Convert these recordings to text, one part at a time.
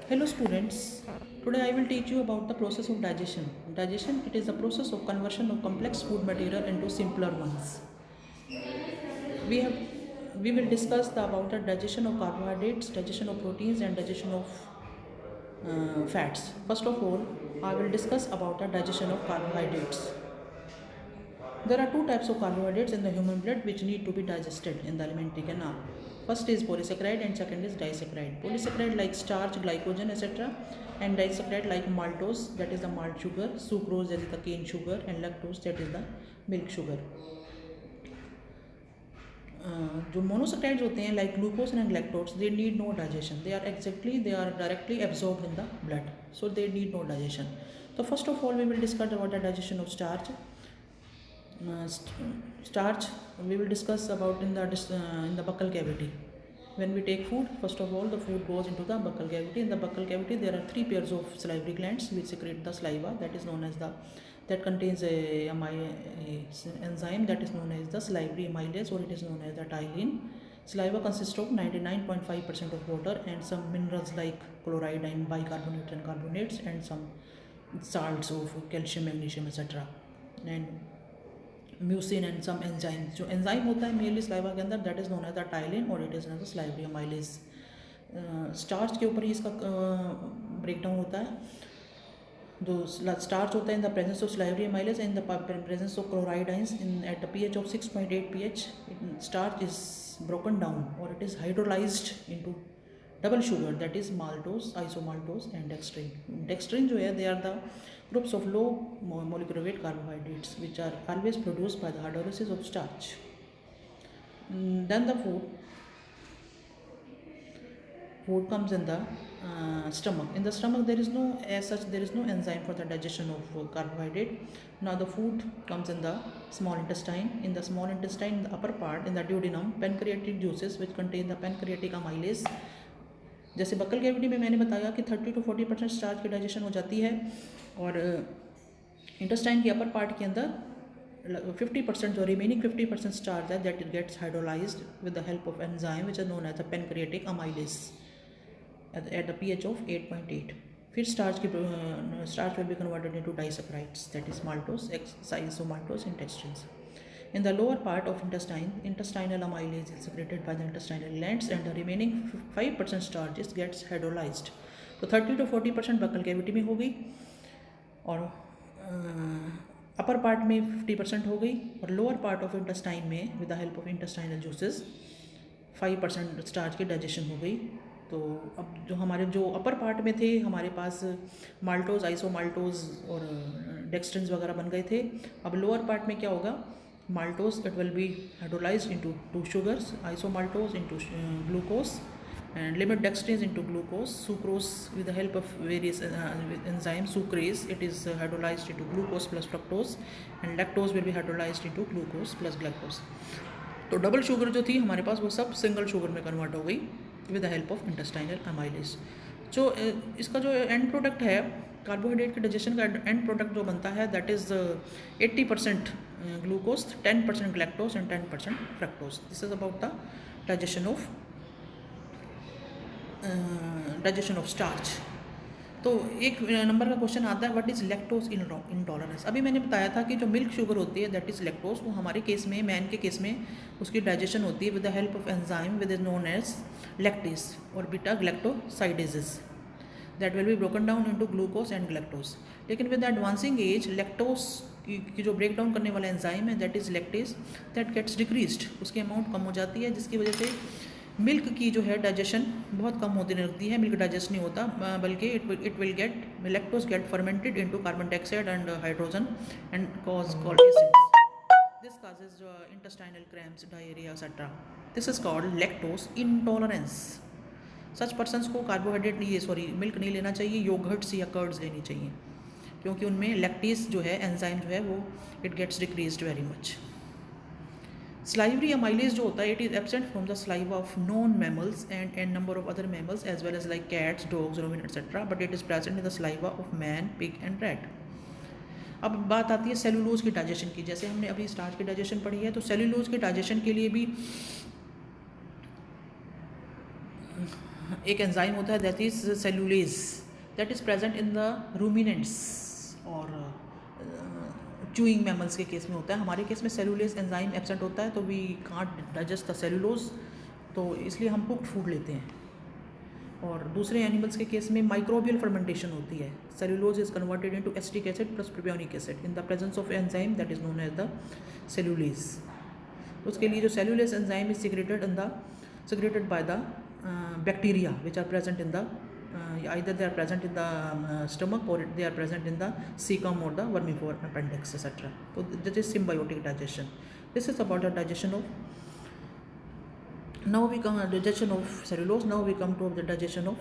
Hello students, today I will teach you about the process of digestion. Digestion, it is the process of conversion of complex food material into simpler ones. We have we will discuss about the digestion of carbohydrates, digestion of proteins and digestion of fats. First of all, I will discuss about the digestion of carbohydrates. There are two types of carbohydrates in the human blood which need to be digested in the alimentary canal. First is polysaccharide and second is disaccharide. Polysaccharide like starch, glycogen, etc. and disaccharide like maltose, that is the malt sugar, sucrose, that is the cane sugar, and lactose, that is the milk sugar. जो monosaccharides होते हैं like glucose and lactose, they need no digestion, they are directly absorb in the blood, so they need no digestion. तो first of all we will discuss about the digestion of starch. Starch we will discuss about in the buccal cavity. When we take food, first of all the food goes into the buccal cavity. In the buccal cavity there are three pairs of salivary glands which secrete the saliva, that contains a enzyme that is known as the salivary amylase, or it is known as the ptyalin. Saliva consists of 99.5% of water and some minerals like chloride and bicarbonate and carbonates and some salts of calcium, magnesium, etc. and mucin and some enzyme. जो enzyme होता है mainly saliva के अंदर, that is known as the ptyalin और it is known as salivary amylase. Starch के ऊपर ही इसका breakdown होता है. जो स्टार्च होता है इन the presence of salivary amylase, in the presence of chloride ions in eight the pH of 6.8 pH, starch is broken down or it is hydrolyzed into double sugar, that is maltose, isomaltose and dextrin. Dextrin जो है, they are the groups of low molecular weight carbohydrates which are always produced by the hydrolysis of starch. Then the food comes in the stomach. In the stomach there is no enzyme for the digestion of carbohydrate. Now the food comes in the small intestine. In the small intestine, in the upper part, in the duodenum, pancreatic juices which contain the pancreatic amylase. जैसे buckle cavity में मैंने बताया कि 30 to 40% starch की digestion हो जाती है, और इंटेस्टाइन के अपर पार्ट के अंदर 50% जो रिमेनिंग 50% स्टार्च है, that it gets hydrolysed with the help of enzyme which is known as the pancreatic amylase at the pH of 8.8. फिर starch will be converted into disaccharides, that is maltose, isomaltose and dextrins. In the lower part of intestine, intestinal amylase is secreted by the intestinal glands and the remaining 5% starch gets hydrolyzed. तो 30 to 40% buckle cavity में हो गई, और upper part में 50% हो गई, और lower part of intestine में with the help of intestinal juices 5% starch की डाइजेशन हो गई. तो अब जो अपर पार्ट में थे हमारे पास माल्टोज, आइसोमाल्टोज और डेक्स्ट्रिन्स वगैरह बन गए थे. अब लोअर पार्ट में क्या होगा, maltose, it will be hydrolyzed into two sugars, isomaltose into glucose, and limit dextrins into glucose. Sucrose with the help of various enzymes, sucrase, it is hydrolyzed into glucose plus fructose, and lactose will be hydrolyzed into glucose plus galactose. तो double sugar जो थी हमारे पास वो सब single sugar में convert हो गई with the help of intestinal amylase. जो इसका जो एंड प्रोडक्ट है कार्बोहाइड्रेट के डाइजेशन का एंड प्रोडक्ट जो बनता है, that is 80% glucose, 10% galactose and 10% fructose. This is about the digestion of starch. तो एक नंबर का क्वेश्चन आता है, व्हाट इज़ लैक्टोज इंटॉलरेंस. अभी मैंने बताया था कि जो मिल्क शुगर होती है दैट इज़ लैक्टोज, वो हमारे केस में, मैन के केस में उसकी डाइजेशन होती है with the help of enzyme with is known as lactase और beta galactosidases, that will be broken down into glucose and galactose. लेकिन with the advancing age lactose की जो ब्रेक डाउन करने वाला एंजाइम है that is lactase, that gets decreased, उसकी amount कम हो जाती है, जिसकी वजह से मिल्क की जो है डाइजेशन बहुत कम होती लगती है. मिल्क डाइजेस्ट नहीं होता, बल्कि it will get lactose get fermented into carbon dioxide and hydrogen and cause called acids. This causes intestinal cramps, diarrhea, etc. This is called lactose intolerance. Such persons को carbohydrate नहीं, milk नहीं लेना चाहिए, yoghurts या curds लेनी चाहिए, क्योंकि उनमें लैक्टेज जो है एंजाइम जो है वो it gets decreased very much. Salivary amylase जो होता है, it is absent from the saliva of known mammals and number of other mammals as well as like cats, dogs, ruminants, etc. But it is present in the saliva of man, pig and rat. अब बात आती है cellulose की digestion की. जैसे हमने अभी starch की डाइजेशन पढ़ी है, तो सेलुलोज के डाइजेशन के लिए भी एक एंजाइम होता है that is cellulase, that is present in the ruminants और च्यूइंग मैमल्स के केस में होता है. हमारे केस में सेलुलेज एंजाइम एब्सेंट होता है, तो we can't digest the cellulose, तो इसलिए हम कुक्ड फूड लेते हैं. और दूसरे एनिमल्स के केस में माइक्रोबियल फर्मेंटेशन होती है. Cellulose is converted into acetic acid plus propionic acid in the presence of enzyme that is known as the cellulase. उसके लिए जो cellulase enzyme is secreted by the bacteria which are present in the either they are present in the stomach or they are present in the cecum or the vermivore appendix etc. So this is symbiotic digestion. This is about the digestion of. Now we come to digestion of cellulose. Now we come to the digestion of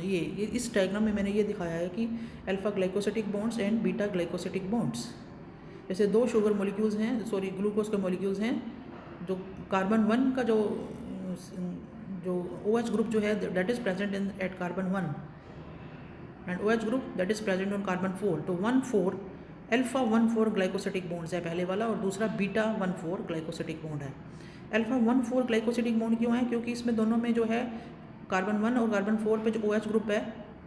ये इस diagram में मैंने ये दिखाया है कि alpha glycosidic bonds and beta glycosidic bonds. जैसे दो शुगर मोलिक्यूल्स हैं, सॉरी ग्लूकोज के मोलिक्यूल्स हैं, जो कार्बन 1 का जो OH ग्रुप जो है that is present in at carbon 1 and OH group that is present on carbon 4. तो 1,4 अल्फा 1,4 ग्लाइकोसिटिक बॉन्ड्स है पहले वाला, और दूसरा बीटा 1,4 ग्लाइकोसिटिक बॉन्ड है. अल्फा 1,4 ग्लाइकोसिटिक बॉन्ड क्यों है? क्योंकि इसमें दोनों में जो है कार्बन 1 और कार्बन 4 पे जो OH ग्रुप है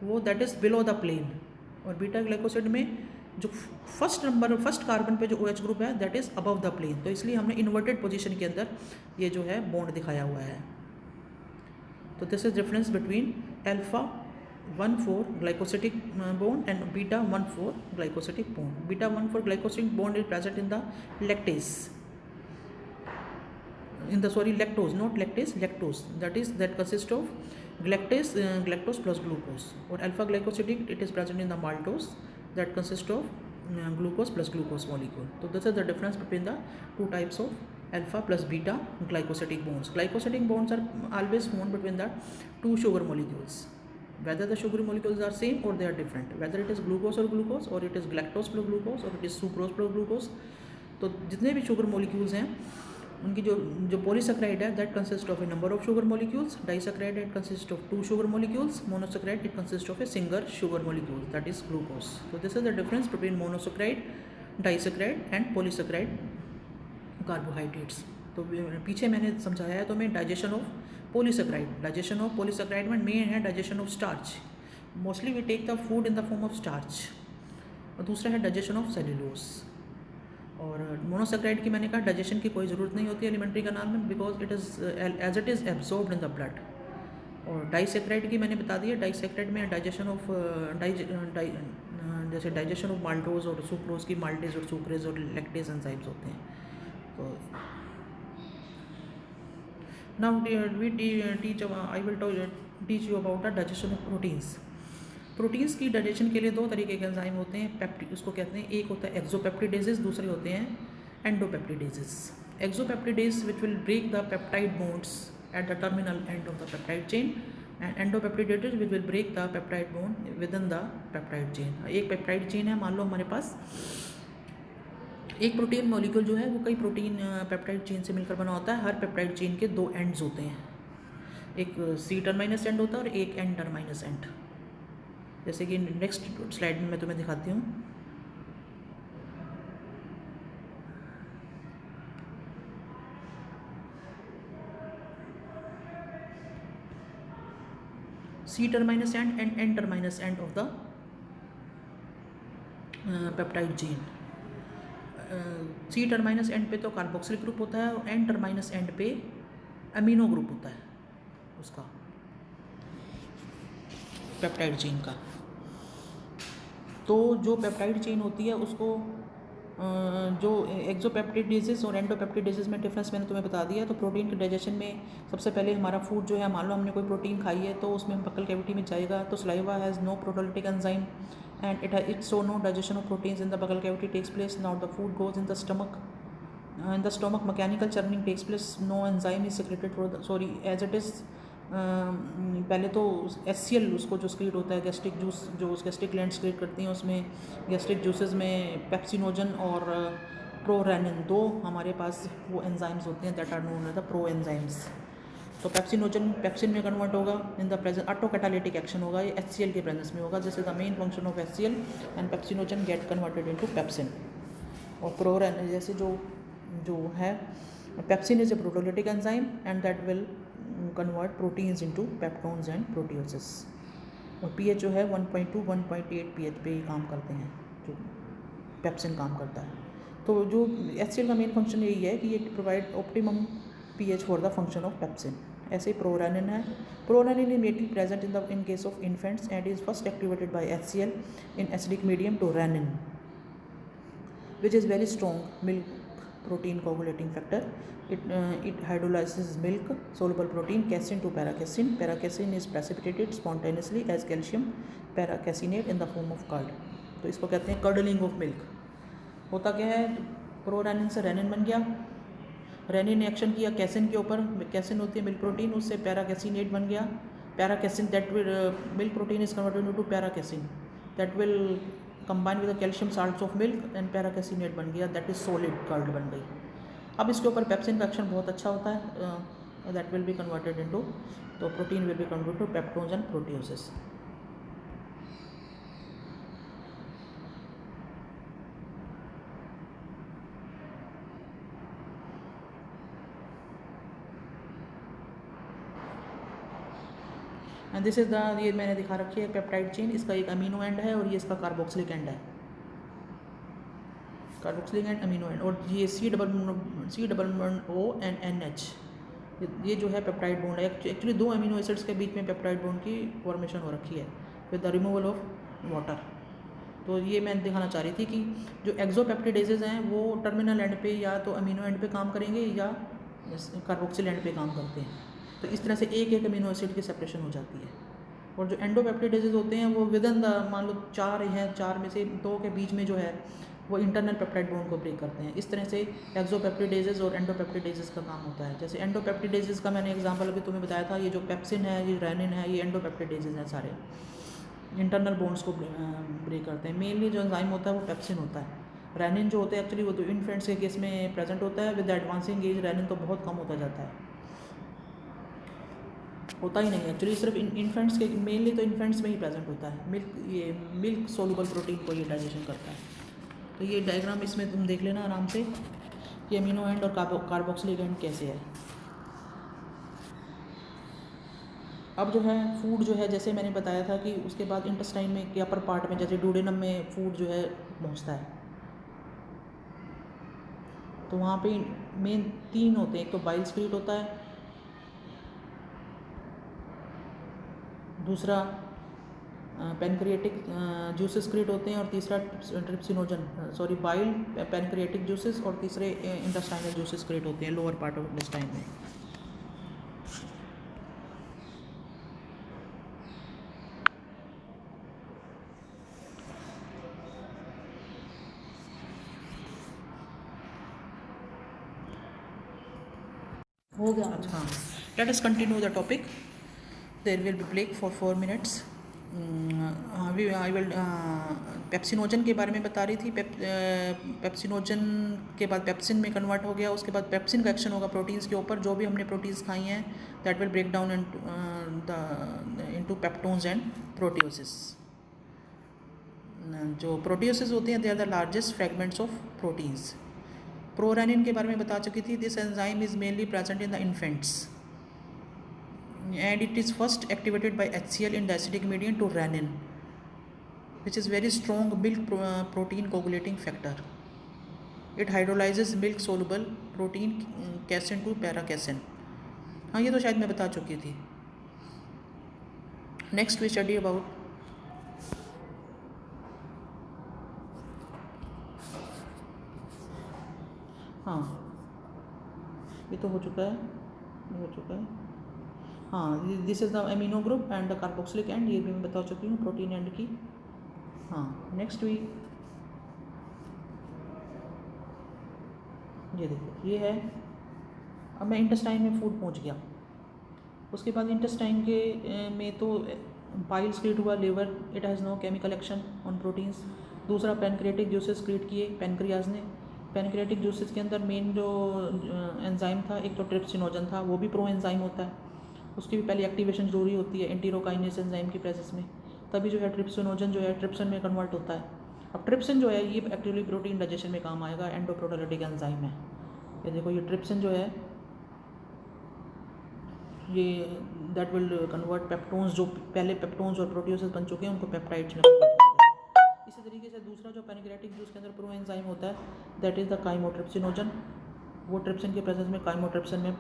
वो that is below the plane, और बीटा ग्लाइकोसिड में जो फर्स्ट कार्बन पे जो OH ग्रुप है that is above the plane. तो इसलिए हमने इन्वर्टेड पोजीशन के अंदर ये जो है बॉन्ड दिखाया हुआ है. तो this is difference between alpha 1,4 glycosidic bond and beta 1,4 glycosidic bond. Beta 1,4 glycosidic bond is present in the lactase. In the lactose, not lactase, lactose. That consists of galactose plus glucose. Or alpha glycosidic, it is present in the maltose, that consists of glucose plus glucose molecule. So this is the difference between the two types of alpha plus beta glycosidic bonds. Glycosidic bonds are always formed between the two sugar molecules, whether the sugar molecules are same or they are different, whether it is glucose or it is galactose plus glucose or it is sucrose plus glucose. तो जितने भी sugar molecules हैं उनकी जो polysaccharide है that consist of A number of sugar molecules. Disaccharide it consist of 2 sugar molecules. Monosaccharide it consist of a single sugar molecule that is glucose. So this is the difference between monosaccharide, disaccharide and polysaccharide carbohydrates. तो पीछे मैंने समझाया है तो मैं digestion of polysaccharide में main है digestion of starch. Mostly we take the food in the form of starch. और दूसरा है डाइजेशन ऑफ सेल्यूलोज. और मोनोसेक्राइड की मैंने कहा डाइजेशन की कोई ज़रूरत नहीं होती एलिमेंट्री कैनाल में, because it is as it is absorbed in the blood. और डाइसेक्राइड की मैंने बता दी है, डाइसेक्राइड में डाइजेशन ऑफ जैसे डाइजेशन ऑफ माल्टोज और सुक्रोज की माल्टेज और सुक्रेज और लैक्टेज एंजाइम्स होते हैं. तो now I will teach you about the digestion of proteins. Proteins की डाइजेशन के लिए 2 तरीके के एंजाइम होते हैं, उसको कहते हैं, एक होता है एक्सोपेप्टिडेजेस, दूसरे होते हैं endopeptidases. Exopeptidase which will break the peptide bonds at the terminal end of the peptide chain, and endopeptidases which will break the peptide bond within the peptide chain. एक पेप्टाइड चेन है, मान लो हमारे पास एक protein molecule जो है वो कई protein peptide chain से मिलकर बना होता है. हर पेप्टाइड चेन के 2 एंड्स होते हैं, एक C टर्माइनस एंड होता है और एक N टर्माइनस एंड. जैसे कि नेक्स्ट स्लाइड में मैं तुम्हें दिखाती हूँ. C terminus end and N terminus end of the peptide chain. C terminus end पे तो कार्बोक्सिलिक ग्रुप होता है और N टर्माइनस एंड पे अमीनो ग्रुप होता है उसका पेप्टाइड चेन का. तो जो पेप्टाइड चेन होती है उसको जो एक्सोपेप्टिडेजेस और एंडोपेप्टिडेजेस में डिफरेंस मैंने तुम्हें बता दिया. तो प्रोटीन के डाइजेशन में सबसे पहले हमारा फूड जो है, मान लो हमने कोई प्रोटीन खाई है तो उसमें बकल कैविटी में जाएगा. तो saliva has no proteolytic enzyme and it so no digestion of proteins in the buccal cavity takes place. Now the food goes in the stomach. In the stomach mechanical churning takes place. No enzyme is secreted for the as it is. पहले तो HCl उसको जो secrete होता है, gastric juice जो gastric gland secrete करती हैं, उसमें गैस्ट्रिक जूसेस में पेप्सिनोजन और प्रोरेनिन 2 हमारे पास वो एंजाइम्स होते हैं that are known as the proenzymes. तो पेप्सिनोजन पेप्सिन में कन्वर्ट होगा in the presence, autocatalytic action होगा, ये HCl के प्रेजेंस में होगा. This is the main function of HCl and pepsinogen get converted into pepsin. और prorennin जैसे जो है pepsin is a proteolytic enzyme and that will convert proteins into peptones and proteoses. और पीएच जो है 1.2 1.8 पीएच पे ही काम करते हैं जो पेप्सिन काम करता है। तो जो HCl का मेन फंक्शन यही है कि ये provide optimum pH for the function of pepsin. ऐसे ही प्रोरेनिन है। Prorennin is mainly present in case of infants and is first activated by HCl in acidic medium to rennin which is very strong milk protein coagulating factor. It hydrolyzes milk soluble protein casein to paracasein. Paracasein is precipitated spontaneously as calcium paracaseinate in the form of curd. तो इसको कहते हैं curdling of milk. होता क्या है, prorenin से rennin बन गया, रेनिन ने एक्शन किया कैसिन के ऊपर, कैसिन होती है मिल्क प्रोटीन, उससे पैराकैसिनेट बन गया। Paracasein that will milk protein is converted into paracasein that will combine with the calcium salts of milk and paracaseinate बन गया, दैट इज सॉलिड कर्ड बन गई। अब इसके ऊपर पेप्सिन का एक्शन बहुत अच्छा होता है, that will be converted into, तो protein will be converted to peptones and proteoses. And this is the, ये मैंने दिखा रखी है पेप्टाइड चेन, इसका एक अमीनो एंड है और ये इसका कार्बोक्सिलिक एंड है, कार्बोक्सिलिक एंड अमीनो एंड। और ये C+O एंड NH, ये जो है पेप्टाइड बॉन्ड है। एक्चुअली दो अमीनो एसिड्स के बीच में पेप्टाइड बॉन्ड की फॉर्मेशन हो रखी है with the removal of water. तो ये मैं दिखाना चाह रही थी कि जो एक्सोपेप्टिडेजेज हैं वो टर्मिनल एंड पे या तो अमीनो एंड पे काम करेंगे या कार्बोक्सिल एंड पे काम करते हैं। तो इस तरह से एक एक अमीनो एसिड की सेपरेशन हो जाती है। और जो एंडोपेप्टिडेजेज होते हैं वो विद इन द, मान लो 4 हैं, 4 में से 2 के बीच में जो है वो इंटरनल पेप्टाइड बॉन्ड को ब्रेक करते हैं। इस तरह से एक्सोपेप्टिडेजेज और एंडोपेप्टिडेजेज का काम होता है। जैसे एंडोपेप्टिडेजेज का मैंने एग्जांपल अभी तुम्हें बताया था, ये जो पेप्सिन है, ये रेनिन है, ये एंडोपेप्टिडेजेज हैं, सारे इंटरनल बॉन्ड्स को ब्रेक करते हैं। मेनली जो एंजाइम होता है वो पेप्सिन होता है। रेनिन जो होता है एक्चुअली वो तो इन्फेंट्स के केस में प्रेजेंट होता है, विद एडवांसिंग एज रेनिन तो बहुत कम होता जाता है, होता ही नहीं है एक्चुअली, सिर्फ इन्फेंट्स के, मेनली तो इन्फेंट्स में ही प्रेजेंट होता है। मिल्क सोलुबल प्रोटीन को ये डाइजेशन करता है। तो ये डायग्राम इसमें तुम देख लेना आराम से कि अमीनो एंड और कार्बोक्सिलिक एंड कैसे है। अब जो है फूड जो है, जैसे मैंने बताया था कि उसके बाद इंटेस्टाइन में के अपर पार्ट में, जैसे डुडेनम में फूड जो है पहुंचता है, तो वहाँ पे मेन 3 होते हैं। एक तो बाइल स्क्रीट होता है, दूसरा पैनक्रिएटिक जूसेस क्रिएट होते हैं, और तीसरा बाइल पैनक्रिएटिक जूसेस, और तीसरे इंटेस्टाइनल जूसेस क्रिएट होते हैं लोअर पार्ट ऑफ इंटेस्टाइन में। हो गया आज। हाँ, let us continue the topic. There will be break for 4 minutes. I will pepsinogen के बारे में बता रही थी। पेप्सिनोजन के बाद पेप्सिन में कन्वर्ट हो गया, उसके बाद पेप्सिन का एक्शन होगा प्रोटीन्स के ऊपर। जो भी हमने प्रोटीन्स खाई हैं that will break down into peptones and proteoses. जो प्रोटियोसिस होते हैं they are the largest fragments of proteins. Prorennin के बारे में बता चुकी थी। This enzyme is mainly present in the infants and it is first activated by HCl in the acidic medium to renin, which is very strong milk protein coagulating factor. It hydrolyzes milk soluble protein casein to paracasein. हाँ, ये तो शायद मैं बता चुकी थी। Next we study about हाँ, ये तो हो चुका है, हाँ, this is the amino group and the carboxylic and, ये भी मैं बता चुकी हूँ प्रोटीन एंड की। हाँ, नेक्स्ट वी ये देखो, ये है। अब मैं इंटेस्टाइन में फूड पहुँच गया। उसके बाद इंटेस्टाइन के में तो बाइल स्क्रीट हुआ, liver, it has no chemical action on proteins. दूसरा पैनक्रिएटिक जूसेस क्रिएट किए पैनक्रियाज ने। पैनक्रिएटिक जूसेस के अंदर मेन जो एंजाइम था, एक तो ट्रिप्सिनोजन था, वो भी प्रो एंजाइम होता है, उसकी भी पहले एक्टिवेशन जरूरी होती है एंटीरोकाइनेस एंजाइम की प्रेजेंस में, तभी जो है ट्रिप्सिनोजन जो है ट्रिप्सिन में कन्वर्ट होता है। अब ट्रिप्सिन जो है ये एक्टिवली प्रोटीन डाइजेशन में काम आएगा, एंडोप्रोटोलिटिक एंजाइम है। ये देखो, ये ट्रिप्सिन जो है ये दैट विल कन्वर्ट पेप्टोन्स, जो पहले पेप्टोन्स और प्रोटियोसेस बन चुके हैं उनको पेप्टाइड्स में कन्वर्ट कर देता है। इसी तरीके से दूसरा जो पैनक्रियाटिक जूस के अंदर प्रो एंजाइम होता है दैट इज़ द काइमोट्रिप्सिनोजन, वो ट्रिप्सिन के प्रेजेंस में काइमोट्रिप्सिन में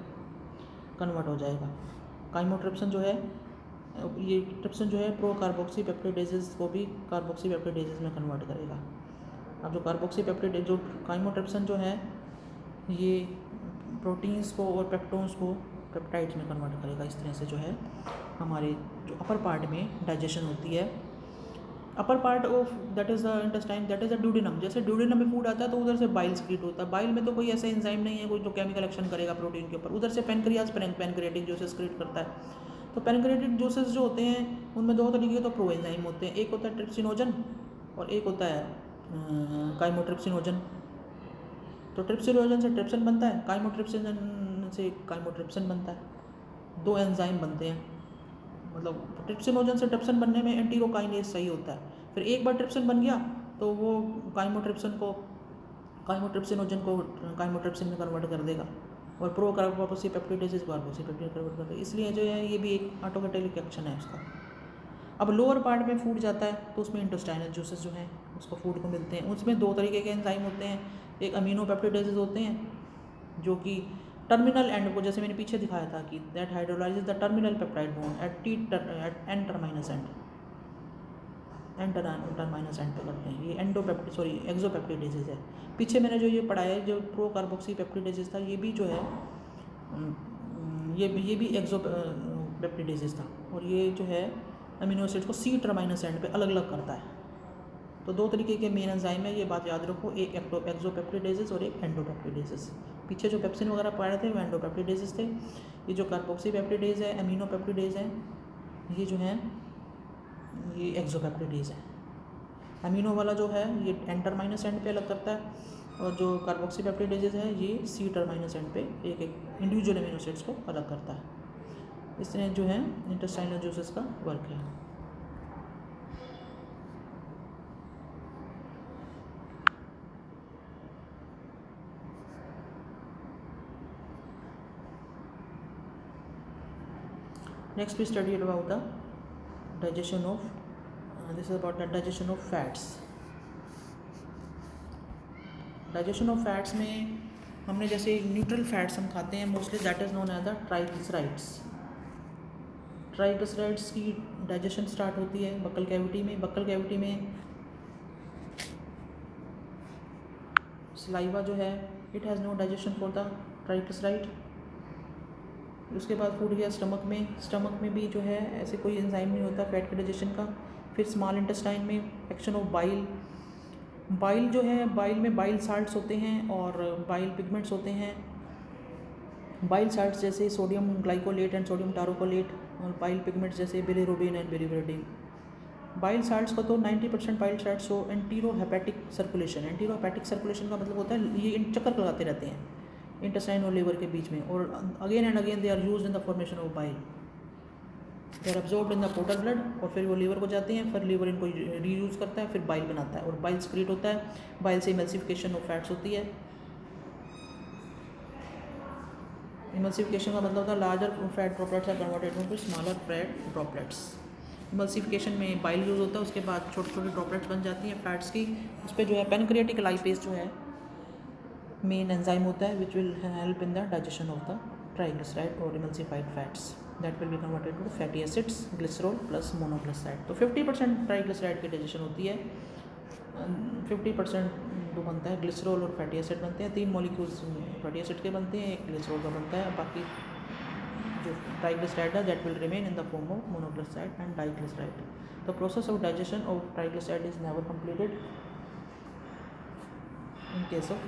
कन्वर्ट हो जाएगा। काइमोट्रिप्सिन जो है ये ट्रिप्सिन जो है प्रो कार्बोक्सी पेप्टिडेजेस को भी कार्बोक्सी पेप्टिडेजेस में कन्वर्ट करेगा। अब जो कार्बोक्सी पेप्टिड जो काइमोट्रिप्सिन जो है ये प्रोटीन्स को और पेप्टोन्स को पेप्टाइड्स में कन्वर्ट करेगा। इस तरह से जो है हमारे जो अपर पार्ट में डाइजेशन होती है। Upper part of that is the intestine, that is the duodenum. जैसे ड्यूडेनम में फूड आता है तो उधर से बाइल स्क्रीट होता है। बाइल में तो कोई ऐसा एंजाइम नहीं है कोई जो केमिकल एक्शन करेगा प्रोटीन के ऊपर। उधर से पैनक्रियाज पैनक्रियाटिक जूसेस क्रिएट करता है। तो पैनक्रियाटिक जूसेस जो होते हैं उनमें दो तरीके के तो प्रो एंजाइम होते हैं, एक होता है ट्रिप्सिनोजन और एक होता है काइमोट्रिप्सिनोजन। तो ट्रिप्सिनोजन से ट्रिप्सिन बनता है, काइमोट्रिप्सिन से काइमोट्रिप्सिन बनता है। दो एंजाइम बनते हैं, मतलब ट्रिप्सिनोजन से ट्रिप्सिन बनने में एंटीरोकाइनेज सही होता है। फिर एक बार ट्रिप्सिन बन गया तो वो काइमोट्रिप्सिनोजन को काइमोट्रिप्सिन में कन्वर्ट कर देगा और प्रो कार्बोक्सी पेप्टिडेजेस को कार्बोक्सी पेप्टिड कन्वर्ट कर देगा। इसलिए जो है ये भी एक ऑटोकैटालिक एक्शन है उसका। अब लोअर पार्ट में फूड जाता है तो उसमें इंटेस्टाइनल जूसेस जो हैं उसको फूड को मिलते हैं। उसमें दो तरीके के एंजाइम होते हैं, एक अमीनो पेप्टिडेजेस होते हैं जो कि टर्मिनल एंड को, जैसे मैंने पीछे दिखाया था कि that hydrolyzes the terminal peptide bond at N terminus end terminus end पे करते हैं। ये एक्सोपेप्टिडेजेस है। पीछे मैंने जो ये पढ़ाया है जो प्रो कार्बोक्सी पेप्टिडेजेस था ये भी जो है ये भी एक्सोपेप्टिडेजेस था और ये जो है अमीनो एसिड को सी टर्माइनस एंड पे अलग अलग करता है। तो दो तरीके के मेन एंजाइम है, ये बात याद रखो, एक एक्सोपेप्टिडेजेस और एक एंडोपेप्टिडेजेस। पीछे जो पेप्सिन वगैरह पढ़े थे वो एंडोपेप्टिडेजेस थे। ये जो कार्बोक्सी पेप्टिडेज है, अमीनो पेप्टिडेज है, ये जो है ये एक्सोपेप्टिडेज है। अमीनो वाला जो है ये एन टर्माइनस एंड पे अलग करता है और जो कार्बोक्सी पेप्टिडेजेस है ये सी टर्माइनस एंड पे एक इंडिविजुअल अमीनो एसिड्स को अलग करता है। इस तरह जो है इंटेस्टाइनल जूसेस का वर्क है। Next we studied about the digestion of this is about the digestion of fats. Digestion of fats में हमने जैसे न्यूट्रल फैट्स हम खाते हैं mostly that is known as the triglycerides. Triglycerides की डाइजेशन स्टार्ट होती है बक्कल कैविटी में। बक्कल कैविटी में सलाइवा जो है it has no digestion for the triglyceride. उसके बाद फूड गया स्टमक में। स्टमक में भी जो है ऐसे कोई एंजाइम नहीं होता फैट के डाइजेशन का। फिर स्मॉल इंटेस्टाइन में एक्शन ऑफ बाइल। बाइल जो है बाइल में बाइल साल्ट्स होते हैं और बाइल पिगमेंट्स होते हैं। बाइल साल्ट्स जैसे sodium glycolate and sodium taurocholate और बाइल पिगमेंट्स जैसे bilirubin and bilirubin. Bile salts को तो 90% बाइल साल्ट्स को एंटीरोहेपेटिक सर्कुलेशन। एंटीरोहेपेटिक सर्कुलेशन का मतलब होता है ये चक्कर लगाते रहते हैं इंटेस्टाइन और लीवर के बीच में और again and again they are used in the formation of bile. They are absorbed in the portal blood और फिर वो लीवर को जाते हैं, फिर लीवर इनको रीयूज करता है, फिर बाइल बनाता है और बाइल स्क्रीट होता है। बाइल से इमल्सिफिकेशन ऑफ फैट्स होती है। इमल्सिफिकेशन का मतलब होता है larger fat droplets are converted into smaller fat droplets. Emulsification में बाइल यूज होता है, उसके बाद छोटे छोटे ड्रॉपलेट्स बन जाती हैं फैट्स की। उस पर जो है पैनक्रियाटिक लाइपेज जो है मेन एंजाइम होता है which will help in the digestion of the triglyceride और emulsified fats that will be converted to fatty acids glycerol plus monoglyceride. तो 50% ट्राइग्लिसराइड की डाइजेशन होती है, 50% जो बनता है ग्लिसरॉल और फैटी एसिड बनते हैं। 3 मॉलिक्यूल्स फैटी एसिड के बनते हैं, एक ग्लिसरॉल का बनता है। बाकी जो ट्राइग्लिसराइड है that will remain in the form of monoglyceride and diglyceride. The process of digestion of triglyceride is never completed in case of